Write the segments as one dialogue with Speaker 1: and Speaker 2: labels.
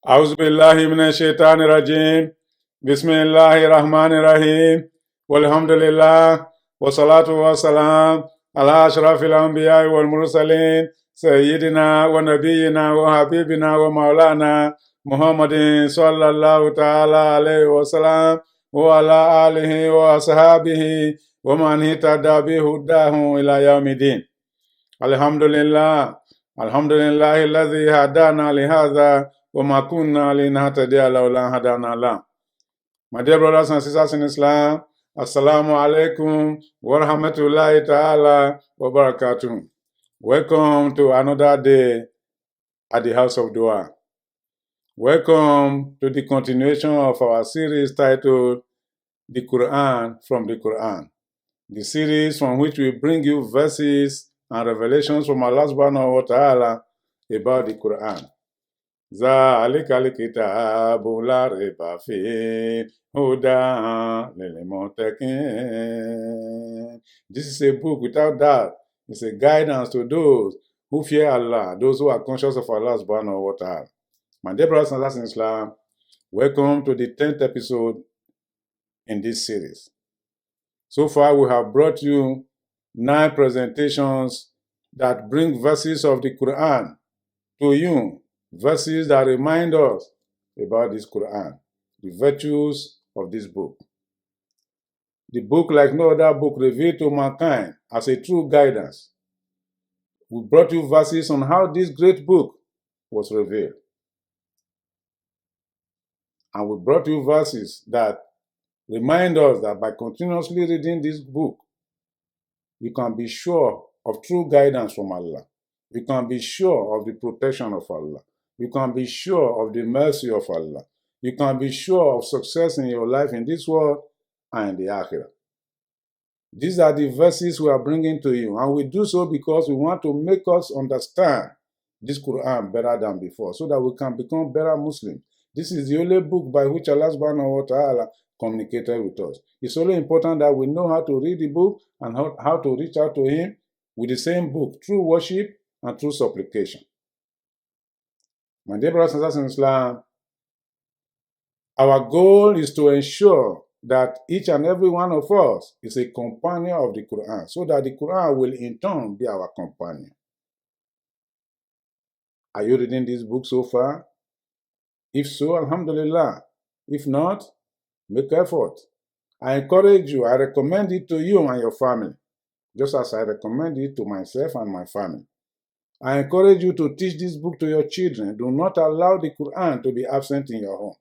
Speaker 1: أعوذ بالله من الشيطان الرجيم. بسم الله الرحمن الرحيم. والحمد لله والصلاة والسلام على أشرف الأنبياء والمرسلين سيدنا ونبينا وحبيبنا ومولانا محمد صلى الله تعالى عليه وسلم وعلى آله وأصحابه ومن اهتدى بهداه إلى يوم الدين. الحمد لله. الحمد لله الذي هدانا لهذا وما كنا لنهتدي لولا أن هدانا الله. My dear brothers and sisters in Islam, Assalamu alaikum wa rahmatullahi ta'ala wa barakatuh. Welcome to another day at the House of Dua. Welcome to the continuation of our series titled The Quran from the Quran. The series from which we bring you verses and revelations from Allah subhanahu wa ta'ala about the Quran. ذَلِكَ الْكِتَابُ لَا رَيْبَ فِيهِ هُدًى لِلْمُتَّقِينَ. This is a book without doubt. It's a guidance to those who fear Allah, those who are conscious of Allah subhanahu wa ta'ala. My dear brothers and sisters in Islam, welcome to the 10th episode in this series. So far, we have brought you 9 presentations that bring verses of the Quran to you, verses that remind us about this Quran, the virtues of this book. The book, like no other book, revealed to mankind as a true guidance. We brought you verses on how this great book was revealed. And we brought you verses that remind us that by continuously reading this book, you can be sure of true guidance from Allah. You can be sure of the protection of Allah. You can be sure of the mercy of Allah. You can be sure of success in your life in this world and in the Akhirah. These are the verses we are bringing to you, and we do so because we want to make us understand this Quran better than before, so that we can become better Muslims. This is the only book by which Allah subhanahu wa ta'ala communicated with us. It's only important that we know how to read the book and how to reach out to Him with the same book, through worship and through supplication. My dear brothers and sisters in Islam, our goal is to ensure that each and every one of us is a companion of the Quran, so that the Quran will in turn be our companion. Are you reading this book so far? If so, Alhamdulillah. If not, make effort. I encourage you, I recommend it to you and your family, just as I recommend it to myself and my family. I encourage you to teach this book to your children. Do not allow the Quran to be absent in your home.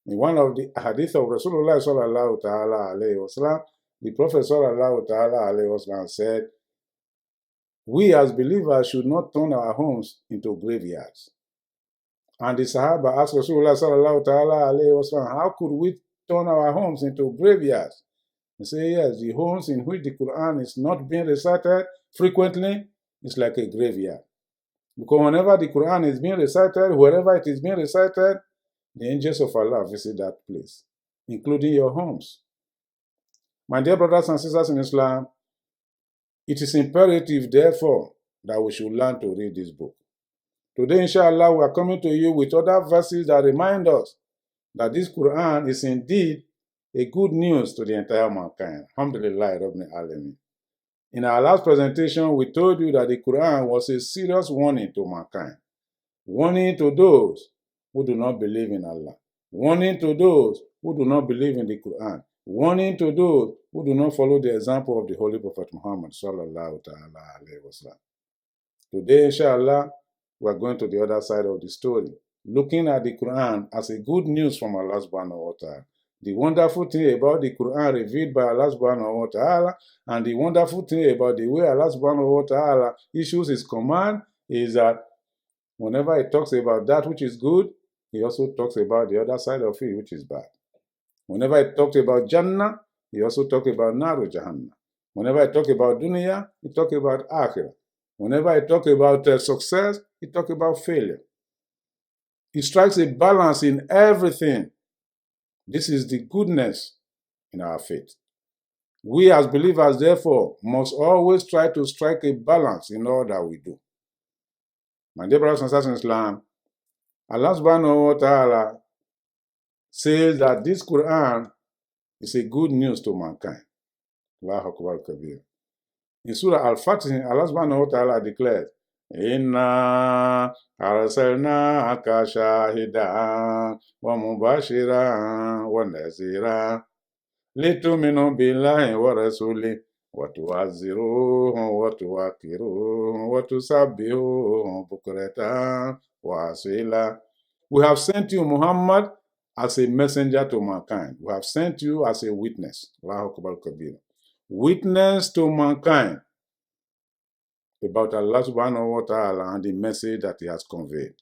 Speaker 1: In one of the hadith of Rasulullah sallallahu ta'ala alayhi wa sallam, the Prophet sallallahu ta'ala alayhi wa sallam said, we as believers should not turn our homes into graveyards. And the Sahaba asked Rasulullah sallallahu ta'ala alayhi wa sallam, how could we turn our homes into graveyards? He said, yes, the homes in which the Quran is not being recited frequently is like a graveyard. Because whenever the Quran is being recited, wherever it is being recited, the angels of Allah visit that place, including your homes. My dear brothers and sisters in Islam, it is imperative, therefore, that we should learn to read this book. Today, inshallah, we are coming to you with other verses that remind us that this Quran is indeed a good news to the entire mankind. Alhamdulillah Rabbil Alameen. In our last presentation, we told you that the Quran was a serious warning to mankind. Warning to those who do not believe in Allah. Warning to those who do not believe in the Quran. Warning to those who do not follow the example of the Holy Prophet Muhammad sallallahu ta'ala alayhi wa sallam. Today, inshallah, we are going to the other side of the story, looking at the Quran as a good news from Allah subhanahu wa ta'ala. The wonderful thing about the Quran revealed by Allah subhanahu wa ta'ala, and the wonderful thing about the way Allah subhanahu wa ta'ala issues His command is that whenever He talks about that which is good, He also talks about the other side of it, which is bad. Whenever He talks about Jannah, He also talks about Naru Jahannam. Whenever He talks about Dunya, He talks about Akhirah. Whenever He talks about success, He talks about failure. He strikes a balance in everything. This is the goodness in our faith. We as believers, therefore, must always try to strike a balance in all that we do. My dear brothers and sisters in Islam, Allah subhanahu wa ta'ala says that this Quran is a good news to mankind. Allahu Akbar Kabir. In Surah Al-Fatih, Allah subhanahu wa ta'ala declares, Inna arsalnaka shahidan wa mubashiran wa nazira lituminu billahi wa rasuli wa tu'azziruhu wa tuwakiruhu wa tusabbihuhu bukratan wa asila. We have sent you, Muhammad, as a messenger to mankind. We have sent you as a witness. Allahu Akbar Kabir. Witness to mankind about Allah subhanahu wa ta'ala and the message that he has conveyed.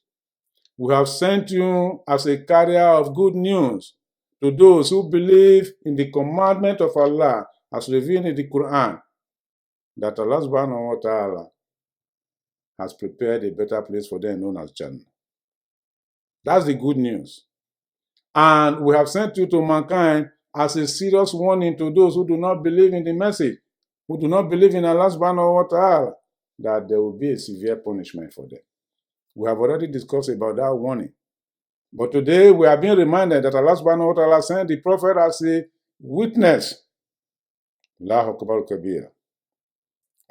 Speaker 1: We have sent you as a carrier of good news to those who believe in the commandment of Allah as revealed in the Quran, that Allah subhanahu wa ta'ala has prepared a better place for them known as Jannah. That's the good news. And we have sent you to mankind as a serious warning to those who do not believe in the message, who do not believe in Allah subhanahu wa ta'ala, that there will be a severe punishment for them. We have already discussed about that warning. But today we are being reminded that Allah subhanahu wa ta'ala sent the Prophet as a witness. Allahu Akbar Kabir.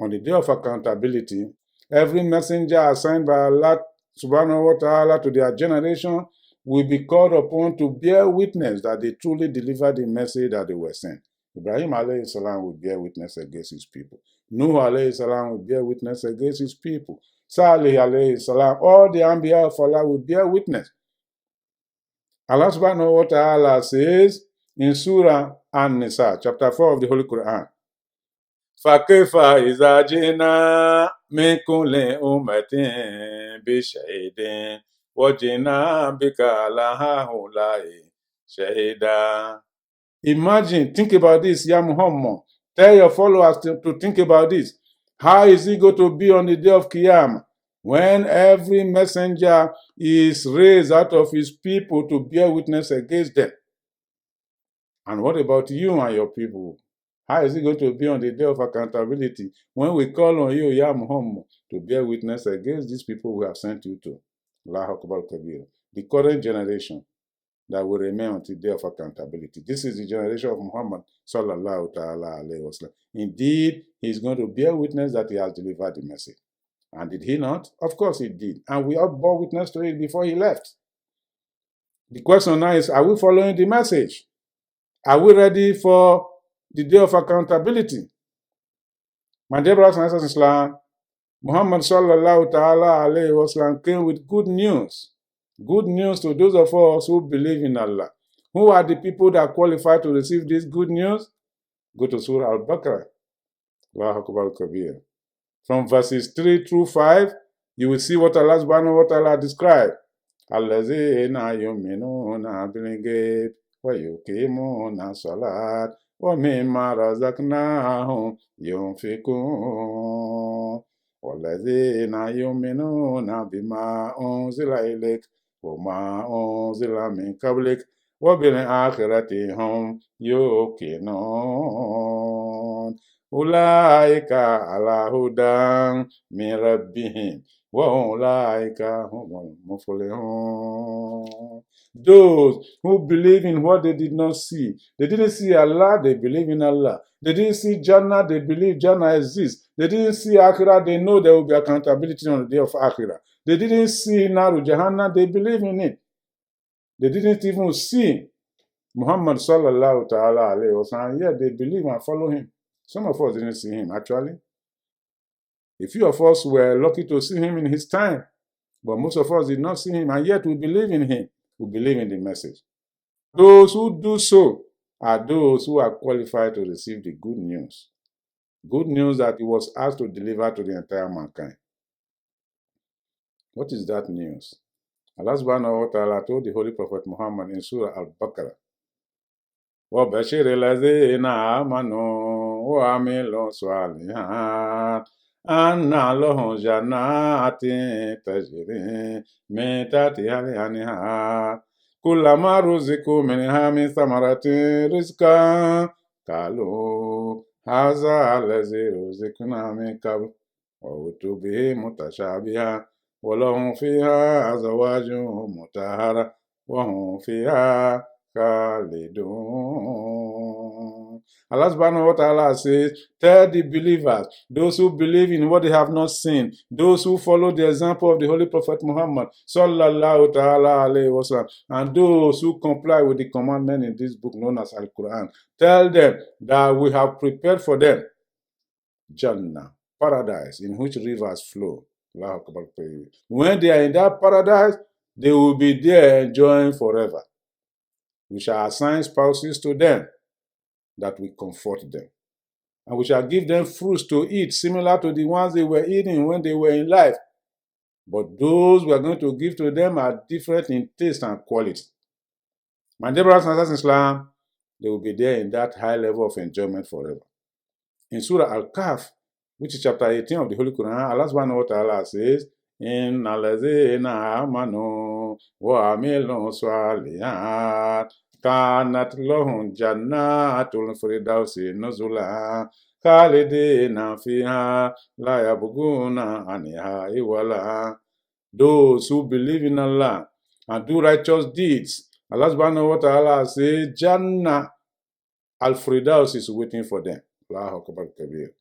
Speaker 1: On the day of accountability, every messenger assigned by Allah subhanahu wa ta'ala to their generation will be called upon to bear witness that they truly delivered the message that they were sent. Ibrahim alayhi salam will bear witness against his people. Nuh alayhi salam will bear witness against his people. Salih alayhi salam, all the Anbiya of Allah will bear witness. Allah subhanahu wa ta'ala says in Surah An-Nisa, chapter 4 of the Holy Quran, فَكَيْفَ إِذَا جِئْنَا مِنْ كُلِّ أُمَّةٍ بِشَهِيدٍ وَجِئْنَا بِكَ عَلَى هَؤُلَاءِ شَهِيدًا. Imagine, think about this, Ya Muhammad. Tell your followers to think about this. How is it going to be on the day of Qiyamah, when every messenger is raised out of his people to bear witness against them? And what about you and your people? How is it going to be on the day of accountability when we call on you, Ya Muhammad, to bear witness against these people we have sent you to? Allahu Akbar Kabir. The current generation that will remain until the day of accountability. This is the generation of Muhammad sallallahu ta'ala alayhi wa sallam. Indeed, he is going to bear witness that he has delivered the message. And did he not? Of course he did. And we all bore witness to it before he left. The question now is, are we following the message? Are we ready for the day of accountability? My dear brothers and sisters in Islam, Muhammad sallallahu ta'ala alayhi wa sallam came with good news. Good news to those of us who believe in Allah. Who are the people that qualify to receive this good news? Go to Surah Al-Baqarah. Allahu Akbar Kabir. From verses 3 through 5, you will see what Allah subhanahu wa ta'ala described. Allazina yu'minuna bil-ghayb wa yuqimuna salat wa mimma razaqnahum yunfiqun. Wallazina yu'minuna bima unzila ilayk وما أنزل من قبلك وبالآخرة هم يوقنون أولئك على هدى من ربهم وأولئك هم المفلحون. Those who believe in what they did not see. They didn't see Allah, they believe in Allah. They didn't see Jannah, they believe Jannah exists. They didn't see Akhirah, they know there will be accountability on the day of Akhirah. They didn't see Naru Jahannam, they believe in it. They didn't even see Muhammad sallallahu ta'ala alayhi wa sallam, yet they believe and follow him. Some of us didn't see him, actually. A few of us were lucky to see him in his time, but most of us did not see him, and yet we believe in him. We believe in the message. Those who do so are those who are qualified to receive the good news. Good news that he was asked to deliver to the entire mankind. What is that news? Allah subhanahu wa ta'ala told the Holy Prophet Muhammad in Surah Al-Baqarah, وَبَشِرِ الَّذِينَ آمَنُوا وَعَمِلُوا الصَّالِحَاتِ أَنَّ لَهُمْ جَنَّاتٍ تَجْرِي مِن تَحْتِهَا الْأَنْهَارُ كُلَّمَا رُزِقُوا مِنْهَا مِن ثَمَرَةٍ رِزْقًا قَالُوا هَذَا الَّذِي رُزِقْنَا مِن قَبْلُ وَأُتُوا بِهِ مُتَشَابِهًا وَلَهُمْ فِيهَا أَزْوَاجٌ مُطَهَّرَةٌ وَهُمْ فِيهَا خَالِدُونَ. Allah subhanahu wa ta'ala says, tell the believers, those who believe in what they have not seen, those who follow the example of the Holy Prophet Muhammad, sallallahu ta'ala alayhi wa sallam, and those who comply with the commandment in this book known as Al-Quran, tell them that we have prepared for them Jannah, paradise, in which rivers flow. When they are in that paradise, they will be there enjoying forever. We shall assign spouses to them that will comfort them. And we shall give them fruits to eat, similar to the ones they were eating when they were in life. But those we are going to give to them are different in taste and quality. My dear brothers and sisters in Islam, they will be there in that high level of enjoyment forever. In Surah Al-Kahf, which is chapter 18 of the Holy Quran, Allah subhanahu wa ta'ala says, Inna allazina amanu wa amilu salihat kanat lahum jannatul firdausi nuzula khalidina fiha la yabghuna anha iwala. Those who believe in Allah and do righteous deeds, Allah subhanahu wa ta'ala says, Jannah al-Firdaus is waiting for them. Allahu Akbar Kabir.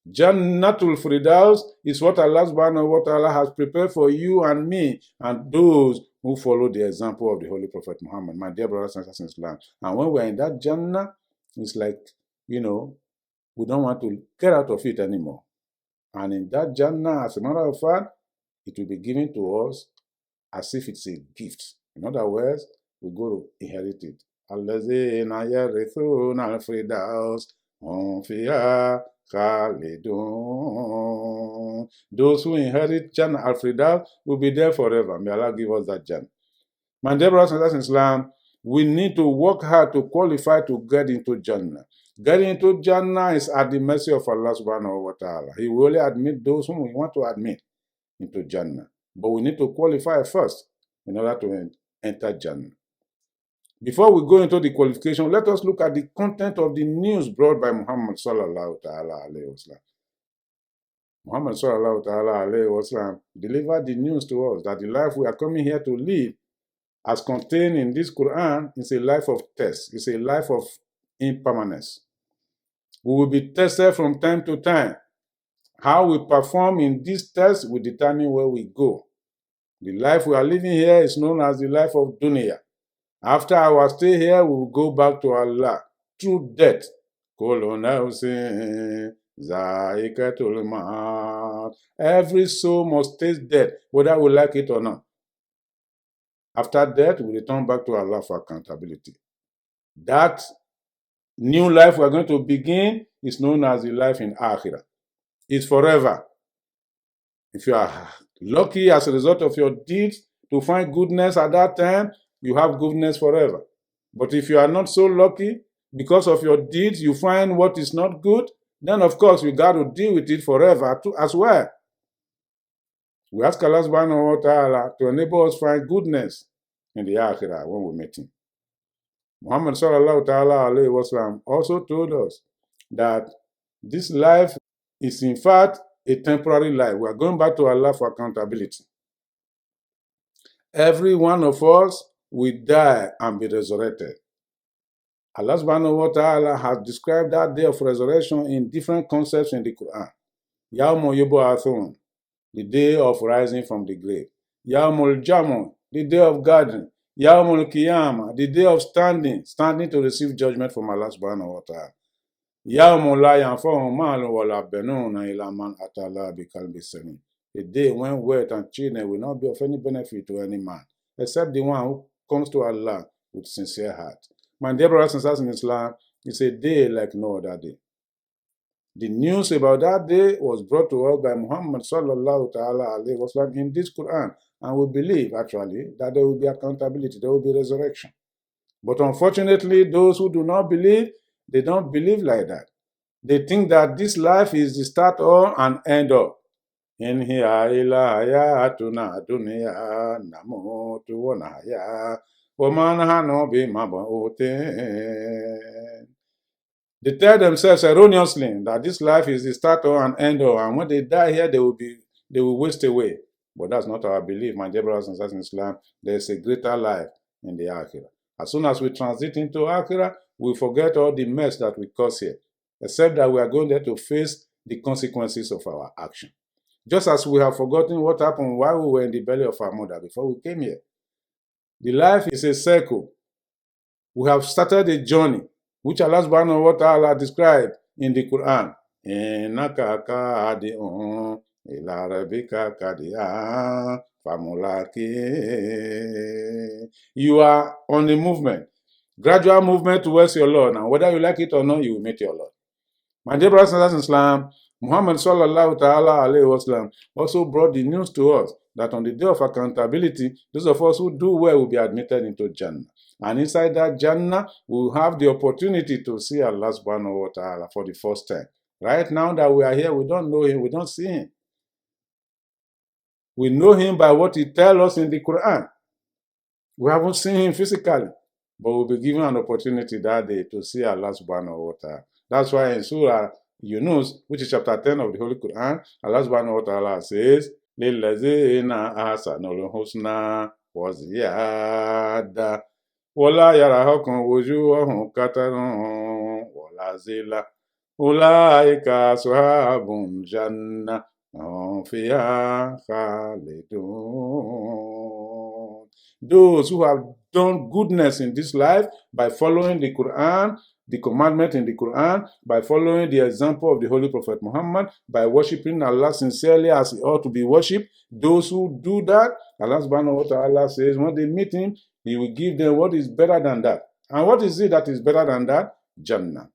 Speaker 1: Jannatul Firdaus is what Allah subhanahu wa ta'ala has prepared for you and me and those who follow the example of the Holy Prophet Muhammad, my dear brothers and sisters in Islam. And when we're in that Jannah, it's like, we don't want to get out of it anymore. And in that Jannah, as a matter of fact, it will be given to us as if it's a gift. In other words, we go to inherit it. Allazina yarithuna al-firdaus hum fiha khalidun. Those who inherit Jannah al-Firdaus will be there forever. May Allah give us that Jannah. My dear brothers and sisters in Islam, we need to work hard to qualify to get into Jannah. Getting into Jannah is at the mercy of Allah subhanahu wa ta'ala. He will only admit those whom we want to admit into Jannah. But we need to qualify first in order to enter Jannah. Before we go into the qualification, let us look at the content of the news brought by Muhammad sallallahu ta'ala alayhi wa sallam. Muhammad sallallahu ta'ala alayhi wa sallam delivered the news to us that the life we are coming here to live, as contained in this Quran, is a life of test. It's a life of impermanence. We will be tested from time to time. How we perform in this test will determine where we go. The life we are living here is known as the life of dunya. After our stay here, we will go back to Allah through death. Every soul must taste death, whether we like it or not. After death, we return back to Allah for accountability. That new life we are going to begin is known as the life in Akhirah. It's forever. If you are lucky as a result of your deeds to find goodness at that time, you have goodness forever. But if you are not so lucky, because of your deeds, you find what is not good, then of course we got to deal with it forever too, as well. We ask Allah subhanahu wa ta'ala to enable us find goodness in the Akhirah when we meet Him. Muhammad sallallahu ta'ala alayhi wa sallam also told us that this life is in fact a temporary life. We are going back to Allah for accountability. Every one of us will die and be resurrected. Allah subhanahu wa ta'ala has described that day of resurrection in different concepts in the Quran. Yawmul Yub'athun, the day of rising from the grave. Yawmul Jamu, the day of gathering. Yawmul Qiyamah, the day of standing to receive judgment from Allah subhanahu wa ta'ala. Yawmul la yanfa'u malun wala banuna illa man ata Allah bi qalbin salim. A day when wealth and children will not be of any benefit to any man, except the one who comes to Allah with sincere heart. My dear brothers and sisters in Islam, it's a day like no other day. The news about that day was brought to us by Muhammad sallallahu ta'ala alayhi wa sallam in this Quran, and we believe actually that there will be accountability, there will be resurrection. But unfortunately, those who do not believe, they don't believe like that. They think that this life is the start all and end all. In hiya illa hayatuna dunya namutu wa nahya wa ma nahnu bimab'uthin. They tell themselves erroneously that this life is the start all and end all, and when they die here, they will waste away. But that's not our belief, my dear brothers and sisters in Islam. There is a greater life in the Akhirah. As soon as we transit into Akhirah, we forget all the mess that we cause here, except that we are going there to face the consequences of our action. Just as we have forgotten what happened while we were in the belly of our mother before we came here. The life is a circle. We have started a journey, which Allah subhanahu wa ta'ala described in the Quran. You are on the movement, gradual movement towards your Lord. And whether you like it or not, you will meet your Lord. My dear brothers and sisters in Islam, Muhammad sallallahu ta'ala alayhi wa sallam also brought the news to us that on the day of accountability, those of us who do well will be admitted into Jannah. And inside that Jannah, we will have the opportunity to see Allah subhanahu wa ta'ala for the first time. Right now that we are here, we don't know Him, we don't see Him. We know Him by what He tells us in the Quran. We haven't seen Him physically, but we'll be given an opportunity that day to see Allah subhanahu wa ta'ala. That's why in Surah Yunus, which is chapter 10 of the Holy Quran, Allah subhanahu wa ta'ala says, لِلَّذِينَ أَحْسَنُوا الْحُسْنَى وَزِيَادَةٌ وَلَا يَرْهَقُ وُجُوهَهُمْ قَتَرٌ وَلَا ذِلَّةٌ أُولَٰئِكَ أَصْحَابُ الْجَنَّةِ هُمْ فِيهَا خَالِدُونَ. Those who have done goodness in this life by following the Quran, the commandment in the Quran, by following the example of the Holy Prophet Muhammad, by worshiping Allah sincerely as He ought to be worshipped, those who do that, Allah subhanahu wa ta'ala says, when they meet Him, He will give them what is better than that. And what is it that is better than that? Jannah.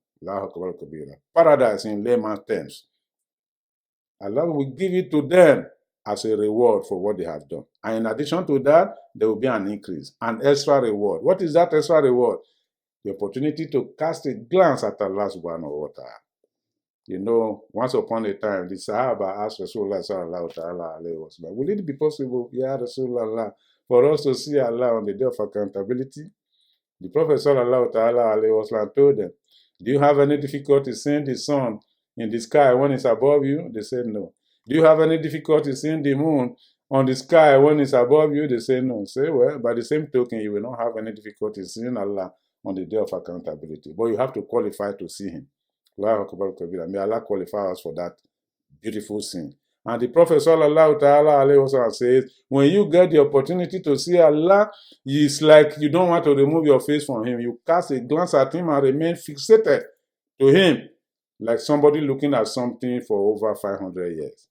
Speaker 1: Paradise in layman's terms. Allah will give it to them as a reward for what they have done. And in addition to that, there will be an increase, an extra reward. What is that extra reward? The opportunity to cast a glance at Allah subhanahu wa ta'ala. You know, once upon a time, the Sahaba asked Rasulullah sallallahu ta'ala alayhi wa sallam, will it be possible, Ya Rasulullah, for us to see Allah on the day of accountability? The Prophet sallallahu ta'ala alayhi wa sallam told them, do you have any difficulty seeing the sun in the sky when it's above you? They said no. Do you have any difficulty seeing the moon on the sky when it's above you? They say no. Say, well, by the same token, you will not have any difficulty seeing Allah on the day of accountability. But you have to qualify to see Him. May Allah qualify us for that beautiful sin. And the Prophet sallallahu ta'ala alayhi wa sallam says, when you get the opportunity to see Allah, it's like you don't want to remove your face from Him. You cast a glance at Him and remain fixated to Him, like somebody looking at something for over 500 years.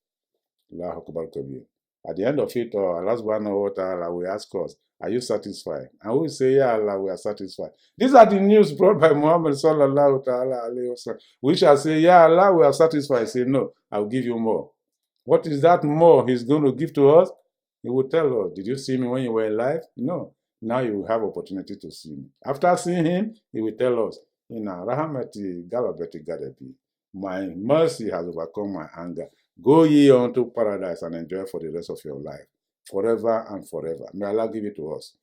Speaker 1: At the end of it all, Allah subhanahu wa ta'ala will ask us, are you satisfied? And we will say, Ya Allah, we are satisfied. These are the news brought by Muhammad sallallahu ta'ala alayhi wa sallam. We shall say, Ya Allah, we are satisfied. Say, no, I will give you more. What is that more He's going to give to us? He will tell us, did you see me when you were alive? No. Now you will have opportunity to see me. After seeing Him, He will tell us, Rahamati galabati gadabi. My mercy has overcome my anger. Go ye unto paradise and enjoy for the rest of your life, forever and forever. May Allah give it to us.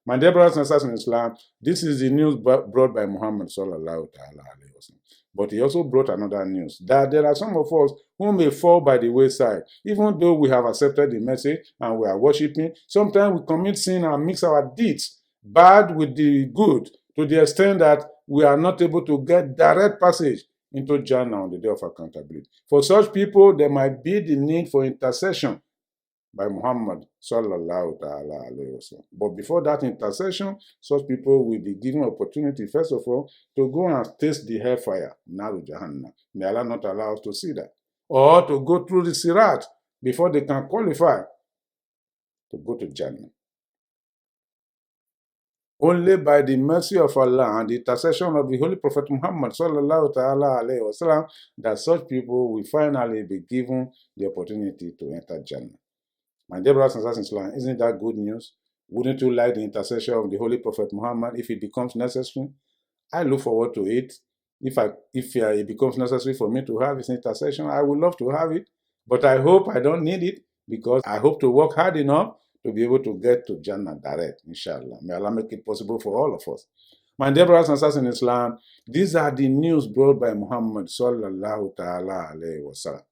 Speaker 1: My dear brothers and sisters in Islam, this is the news brought by Muhammad sallallahu ta'ala alayhi wa sallam. But he also brought another news, that there are some of us who may fall by the wayside. Even though we have accepted the message and we are worshiping, sometimes we commit sin and mix our deeds, bad with the good, to the extent that we are not able to get direct passage into Jannah on the day of accountability. For such people, there might be the need for intercession by Muhammad sallallahu ta'ala alayhi wa sallam. But before that intercession, such people will be given opportunity, first of all, to go and taste the hellfire, Naru Jahannam. May Allah not allow us to see that. Or to go through the Sirat before they can qualify to go to Jannah. Only by the mercy of Allah and the intercession of the Holy Prophet Muhammad sallallahu ta'ala alayhi wa sallam that such people will finally be given the opportunity to enter Jannah. My dear brothers and sisters in Islam, isn't that good news? Wouldn't you like the intercession of the Holy Prophet Muhammad if it becomes necessary? I look forward to it. If it becomes necessary for me to have his intercession, I would love to have it. But I hope I don't need it, because I hope to work hard enough to be able to get to Jannah direct, inshallah. May Allah make it possible for all of us. My dear brothers and sisters in Islam, these are the news brought by Muhammad sallallahu ta'ala alayhi wa sallam.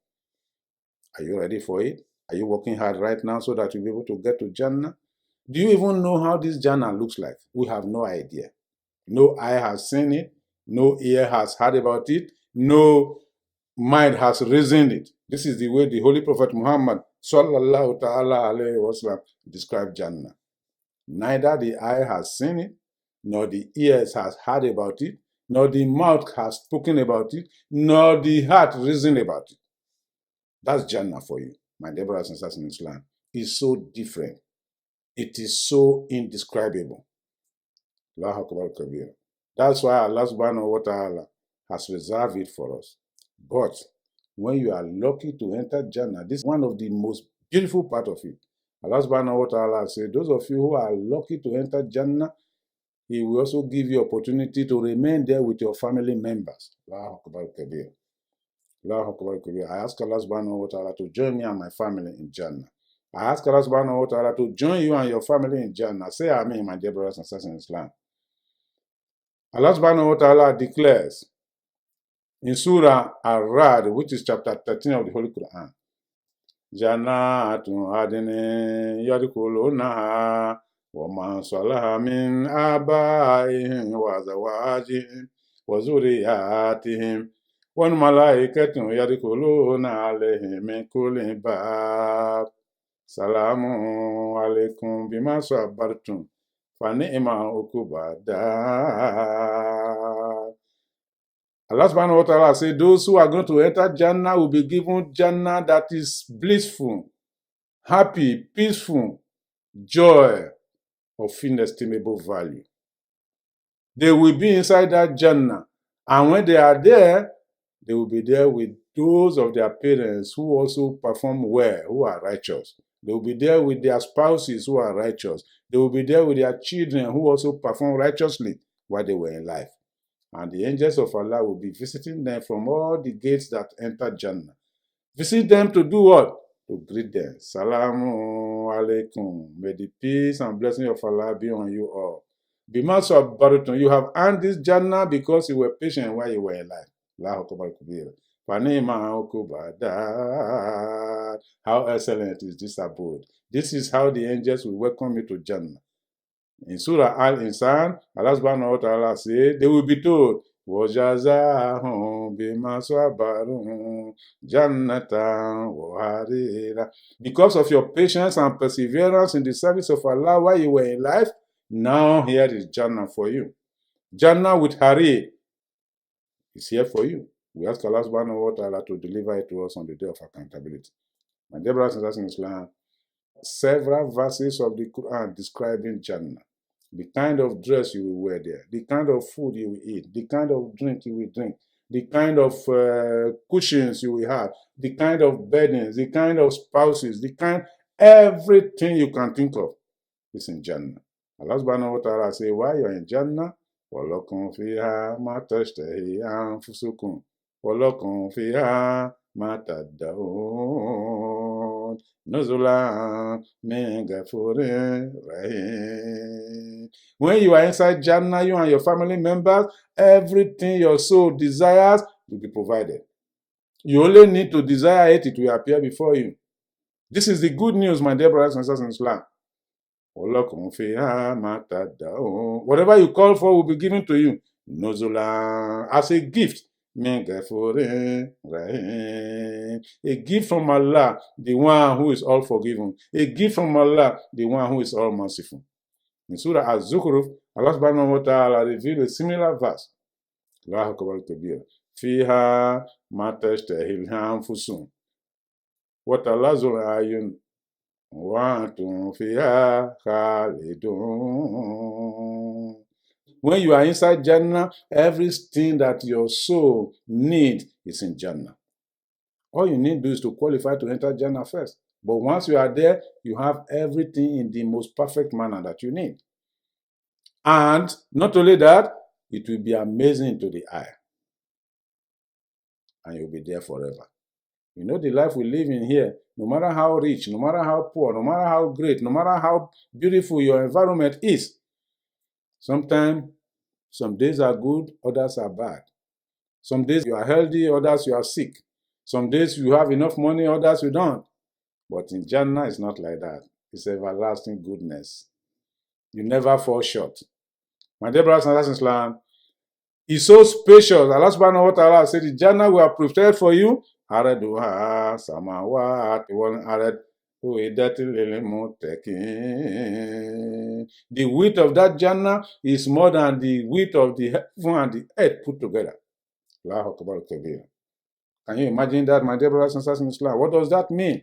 Speaker 1: Are you ready for it? Are you working hard right now so that you'll be able to get to Jannah? Do you even know how this Jannah looks like? We have no idea. No eye has seen it. No ear has heard about it. No mind has reasoned it. This is the way the Holy Prophet Muhammad sallallahu ta'ala alayhi wasallam described Jannah. Neither the eye has seen it, nor the ears has heard about it, nor the mouth has spoken about it, nor the heart reasoned about it. That's Jannah for you, my dear brothers and sisters in Islam. It's so different. It is so indescribable. That's why Allah subhanahu wa ta'ala has reserved it for us. But when you are lucky to enter Jannah, this is one of the most beautiful part of it. Allah subhanahu wa ta'ala said, those of you who are lucky to enter Jannah, He will also give you opportunity to remain there with your family members. I ask Allah subhanahu wa ta'ala to join me and my family in Jannah. I ask Allah subhanahu wa ta'ala to join you and your family in Jannah. Say Amen, my dear brothers and sisters in Islam. Allah subhanahu wa ta'ala declares in Surah Ar-Ra'd, which is chapter 13 of the Holy Quran, Jannatun adnin yadkhulunaha wa man salaha min abaihim wa zawajihim wa zurriyatihim wal malaikatu yadkhuluna alayhim min kulli bab. Salamun alaykum bima sabartum fa ni'ma uqbad dar. Allah subhanahu wa ta'ala said, those who are going to enter Jannah will be given Jannah that is blissful, happy, peaceful, joy of inestimable value. They will be inside that Jannah, and when they are there, they will be there with those of their parents who also perform well, who are righteous. They will be there with their spouses who are righteous. They will be there with their children who also perform righteously while they were in life. And the angels of Allah will be visiting them from all the gates that enter Jannah. Visit them to do what? To greet them. Salamu alaikum. May the peace and blessing of Allah be on you all. Bima sabartum. You have earned this Jannah because you were patient while you were alive. How excellent is this abode. This is how the angels will welcome you to Jannah. In Surah Al-Insan, Allah subhanahu wa ta'ala said, they will be told, وَجَزَاهُمْ بِمَا صَبَرُوا جَنَّةً وَحَرِيرًا. Because of your patience and perseverance in the service of Allah while you were in life, now here is Jannah for you. Jannah with Harir is here for you. We ask Allah subhanahu wa ta'ala to deliver it to us on the day of accountability. My dear brothers and sisters in Islam, several verses of the Quran describing Jannah. The kind of dress you will wear there, the kind of food you will eat, the kind of drink you will drink, the kind of cushions you will have, the kind of beddings, the kind of spouses, everything you can think of is in Jannah. Allah subhanahu wa ta'ala say, while you're in Jannah, وَلَكُمْ فِيهَا مَا تَشْتَهِي أَنفُسُكُمْ وَلَكُمْ فِيهَا مَا تَدَّعُونَ نُزُلًا مِنْ غَفُورٍ رَحِيمٍ. When you are inside Jannah, you and your family members, everything your soul desires will be provided. You only need to desire it, it will appear before you. This is the good news, my dear brothers and sisters in Islam. Whatever you call for will be given to you. Nuzulan, as a gift. A gift from Allah, the one who is all forgiving. A gift from Allah, the one who is all merciful. In Surah Az-Zukhruf, Allah subhanahu wa ta'ala revealed a similar verse. Allahu Akbar kabir. Fiha ma tashtahil anfusum wa talazul ayun wa antum fiha khalidun. When you are inside Jannah, everything that your soul needs is in Jannah. All you need to do is to qualify to enter Jannah first. But once you are there, you have everything in the most perfect manner that you need. And not only that, it will be amazing to the eye. And you'll be there forever. You know the life we live in here, no matter how rich, no matter how poor, no matter how great, no matter how beautiful your environment is, sometimes, some days are good, others are bad. Some days you are healthy, others you are sick. Some days you have enough money, others you don't. But in Jannah, it's not like that. It's everlasting goodness. You never fall short. My dear brothers and sisters in Islam, it's so spacious. Allah subhanahu wa ta'ala said, the Jannah we have prepared for you. Araduha samawat wal arad. The width of that Jannah is more than the width of the heaven and the earth put together. Can you imagine that, my dear brothers and sisters in Islam? What does that mean?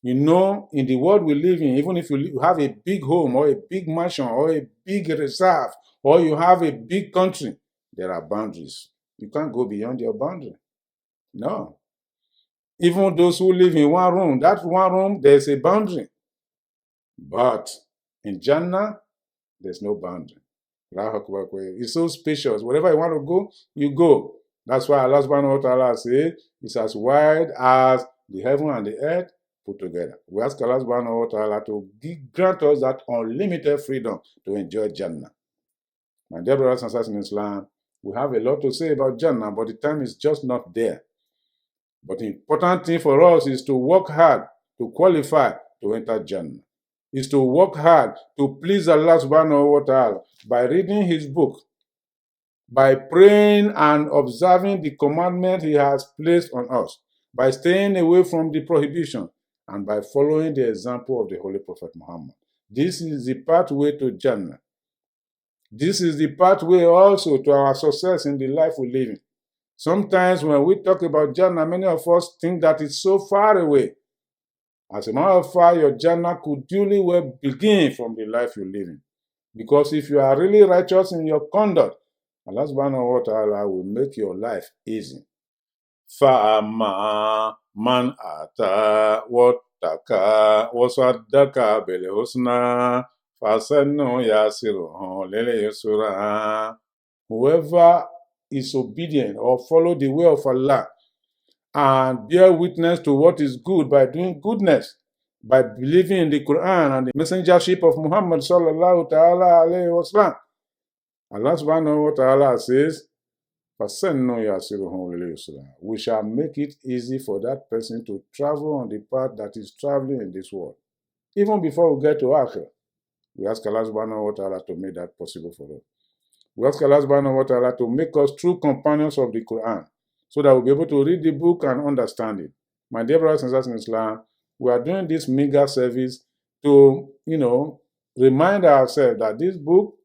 Speaker 1: You know, in the world we live in, even if you have a big home or a big mansion or a big reserve or you have a big country, there are boundaries. You can't go beyond your boundary. No. Even those who live in one room, that one room, there's a boundary. But in Jannah, there's no boundary. It's so spacious. Wherever you want to go, you go. That's why Allah subhanahu wa ta'ala says it's as wide as the heaven and the earth put together. We ask Allah subhanahu wa ta'ala to grant us that unlimited freedom to enjoy Jannah. My dear brothers and sisters in Islam, we have a lot to say about Jannah, but the time is just not there. But the important thing for us is to work hard to qualify to enter Jannah. Is to work hard to please Allah subhanahu wa ta'ala by reading His book, by praying and observing the commandment He has placed on us, by staying away from the prohibition, and by following the example of the Holy Prophet Muhammad. This is the pathway to Jannah. This is the pathway also to our success in the life we live in. Sometimes when we talk about Jannah, many of us think that it's so far away. As a matter of fact, your Jannah could duly well begin from the life you live in. Because if you are really righteous in your conduct, Allah subhanahu wa ta'ala will make your life easy. فَأَمَّا مَنْ أَتَى وَاتَّقَى وَصَدَّقَ بِالْحُسْنَى فَسَنُّ يَسِرُهُ لِلْيُسْرَى. Whoever is obedient or follow the way of Allah and bear witness to what is good by doing goodness, by believing in the Quran and the messengership of Muhammad sallallahu ta'ala alayhi wa sallam, Allah subhanahu wa ta'ala says, we shall make it easy for that person to travel on the path that is traveling in this world. Even before we get to Akhirah, we ask Allah subhanahu wa ta'ala to make that possible for us. We ask Allah subhanahu wa ta'ala to make us true companions of the Quran, so that we'll be able to read the book and understand it. My dear brothers and sisters in Islam, we are doing this mega service to, remind ourselves that this book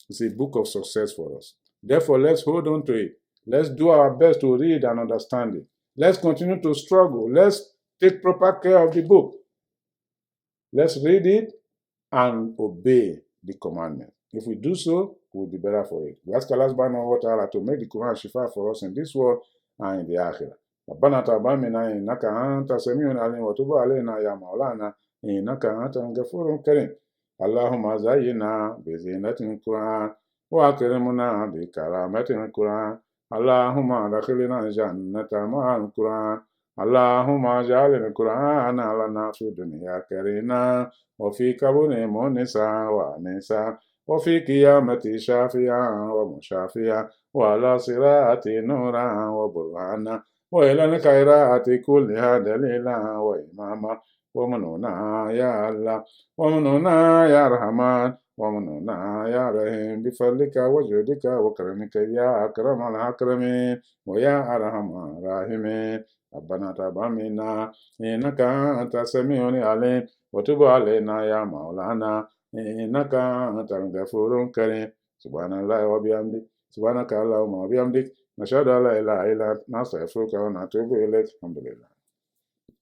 Speaker 1: is a book of success for us. Therefore, let's hold on to it. Let's do our best to read and understand it. Let's continue to struggle. Let's take proper care of the book. Let's read it and obey the commandment. If we do so, we'll be better for it. We ask Allah subhanahu wa ta'ala to make the Quran shifa for us in this world and in the Akhirah. ربنا تقبل منا إنك أنت السميع العليم وتب علينا يا مولانا إنك أنت الغفور الكريم. اللهم زينا بزينة القرآن وأكرمنا بكرامة القرآن. اللهم أدخلنا جنة مع القرآن. اللهم اجعل القرآن لنا في الدنيا كريما وفي قبر مونسا وانسا وفي قيامة شافيا ومشافيا وعلى صراط نورا وبرهانا وإلى الخيرات كلها دليلا وإماما ومنونا يا الله ومنونا يا رحمن ومنونا يا رحيم بفضلك وجودك وكرمك يا أكرم الأكرمين ويا أرحم الراحمين. ربنا تقبل منا إنك أنت السميع العليم وتب علينا يا مولانا إنك أنت الغفور الكريم. سبحان الله وبحمده سبحانك اللهم وبحمدك نشهد أن لا إله إلا أنت نستغفرك ونتوب إليك. الحمد لله.